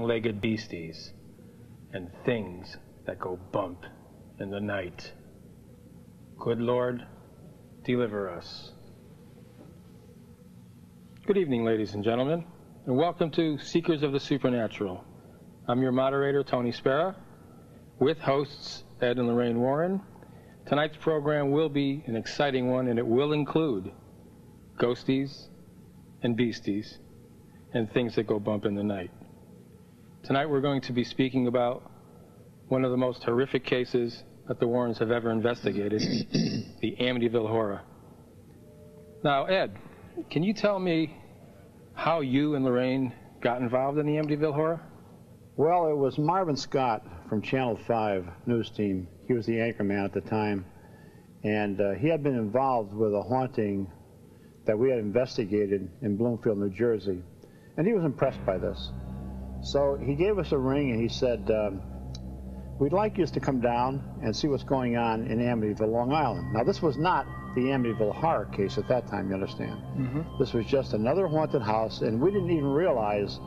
long-legged beasties, and things that go bump in the night. Good Lord, deliver us. Good evening, ladies and gentlemen, and welcome to Seekers of the Supernatural. I'm your moderator, Tony Spera, with hosts Ed and Lorraine Warren. Tonight's program will be an exciting one, and it will include ghosties and beasties and things that go bump in the night. Tonight we're going to be speaking about one of the most horrific cases that the Warrens have ever investigated, the Amityville Horror. Now, Ed, can you tell me how you and Lorraine got involved in the Amityville Horror? Well, it was Marvin Scott from Channel 5 news team. He was the anchorman at the time, and he had been involved with a haunting that we had investigated in Bloomfield, New Jersey, and he was impressed by this. So he gave us a ring and he said, we'd like you to come down and see what's going on in Amityville, Long Island. Now, this was not the Amityville horror case at that time, you understand. This was just another haunted house, and we didn't even realize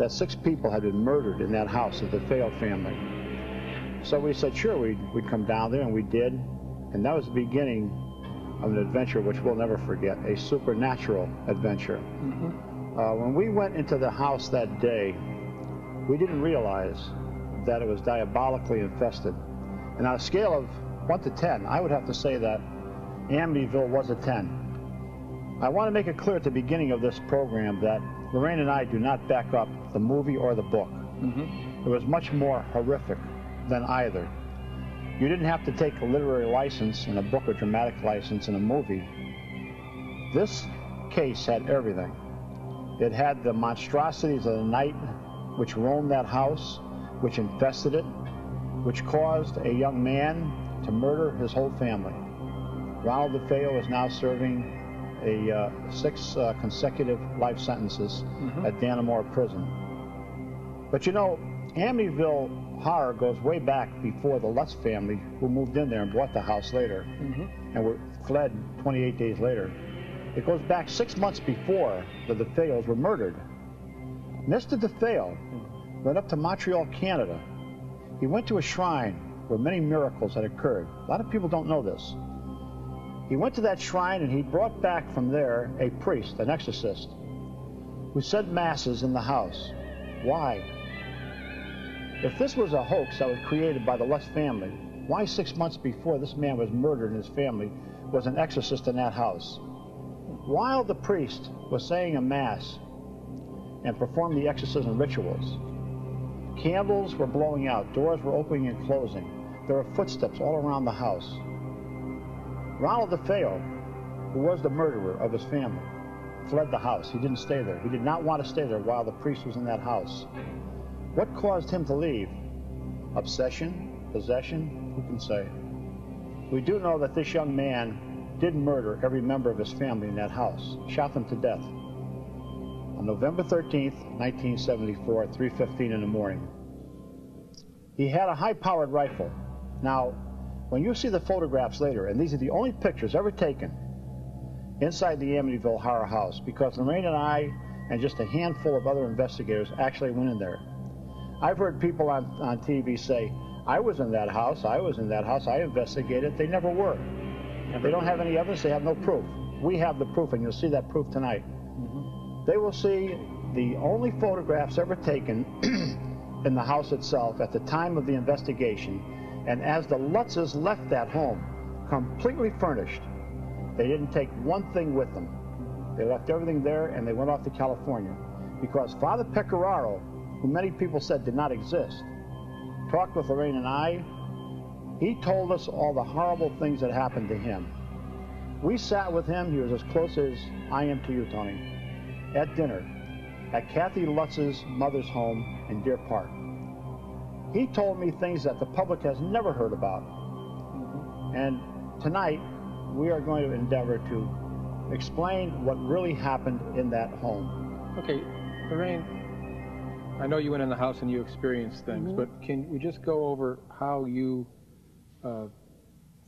that 6 people had been murdered in that house of the Fayol family. So we said, sure, we'd come down there, and we did. And that was the beginning of an adventure which we'll never forget, a supernatural adventure. When we went into the house that day, we didn't realize that it was diabolically infested. And on a scale of 1 to 10, I would have to say that Amityville was a 10. I want to make it clear at the beginning of this program that Lorraine and I do not back up the movie or the book. It was much more horrific than either. You didn't have to take a literary license in a book or dramatic license in a movie. This case had everything. It had the monstrosities of the night which roamed that house, which infested it, which caused a young man to murder his whole family. Ronald DeFeo is now serving 6 consecutive life sentences at Dannemora Prison. But you know, Amityville Horror goes way back before the Lutz family, who moved in there and bought the house later, and were fled 28 days later. It goes back 6 months before the DeFeos were murdered. Mr. DeFeo went up to Montreal, Canada. He went to a shrine where many miracles had occurred. A lot of people don't know this. He went to that shrine and he brought back from there a priest, an exorcist, who said masses in the house. Why? If this was a hoax that was created by the Lutz family, why 6 months before this man was murdered and his family was an exorcist in that house? While the priest was saying a mass and performed the exorcism rituals, candles were blowing out, doors were opening and closing. There were footsteps all around the house. Ronald DeFeo, who was the murderer of his family, fled the house. He didn't stay there. He did not want to stay there while the priest was in that house. What caused him to leave? Obsession? Possession? Who can say? We do know that this young man did murder every member of his family in that house, shot them to death. On November 13th, 1974, at 3:15 in the morning. He had a high-powered rifle. Now, when you see the photographs later, and these are the only pictures ever taken inside the Amityville Horror House, because Lorraine and I and just a handful of other investigators actually went in there. I've heard people on TV say, I was in that house, I was in that house, I investigated. They never were. They don't have any evidence, they have no proof. We have the proof, and you'll see that proof tonight. They will see the only photographs ever taken in the house itself at the time of the investigation, and as the Lutzes left that home, completely furnished, they didn't take one thing with them. They left everything there, and they went off to California, because Father Pecoraro, who many people said did not exist, talked with Lorraine and I. He told us all the horrible things that happened to him. We sat with him. He was as close as I am to you, Tony, at dinner at Kathy Lutz's mother's home in Deer Park. He told me things that the public has never heard about. And tonight, we are going to endeavor to explain what really happened in that home. Okay, Lorraine, I know you went in the house and you experienced things, but can we just go over how you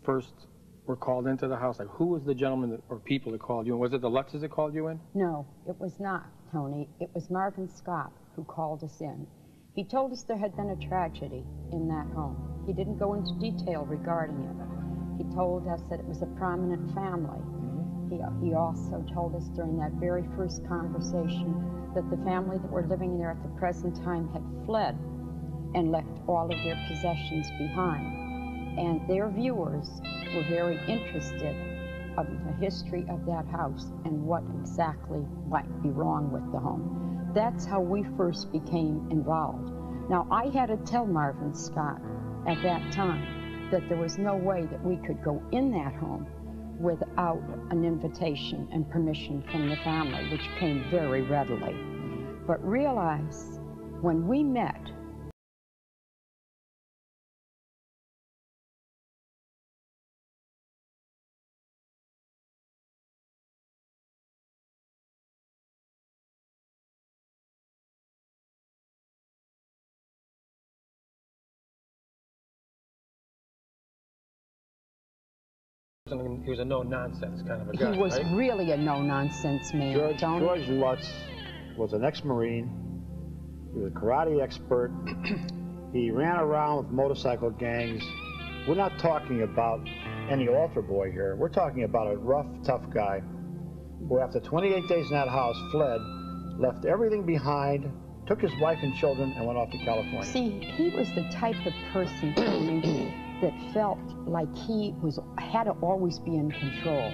first were called into the house? Like, who was the gentleman that, or people that called you in? Was it the Lutzes that called you in? No, it was not, Tony. It was Marvin Scott who called us in. He told us there had been a tragedy in that home. He didn't go into detail regarding it. He told us that it was a prominent family. He also told us during that very first conversation that the family that were living there at the present time had fled and left all of their possessions behind. And their viewers were very interested in the history of that house and what exactly might be wrong with the home. That's how we first became involved. Now, I had to tell Marvin Scott at that time that there was no way that we could go in that home without an invitation and permission from the family, which came very readily. But realize, when we met, He was a no-nonsense kind of a guy, he was right? really a no-nonsense man. George Lutz was an ex-Marine. He was a karate expert. He ran around with motorcycle gangs. We're not talking about any altar boy here. We're talking about a rough, tough guy who, after 28 days in that house, fled, left everything behind, took his wife and children, and went off to California. See, he was the type of person that felt like he had to always be in control.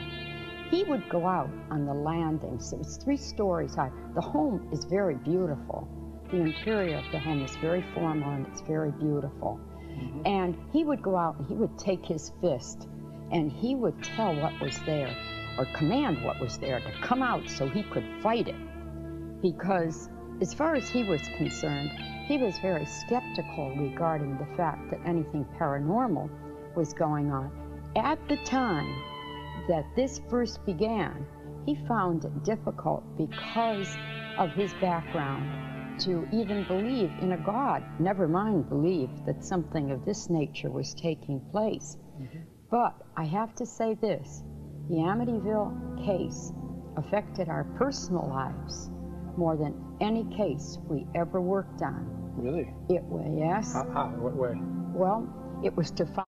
He would go out on the landings. It was 3 stories high. The home is very beautiful. The interior of the home is very formal and it's very beautiful. And he would go out and he would take his fist and he would tell what was there, or command what was there to come out so he could fight it. Because as far as he was concerned, he was very skeptical regarding the fact that anything paranormal was going on. At the time that this first began, he found it difficult because of his background to even believe in a God, never mind believe that something of this nature was taking place. But I have to say this, the Amityville case affected our personal lives more than any case we ever worked on. Really? It was, yes. How? What way? Well, it was to find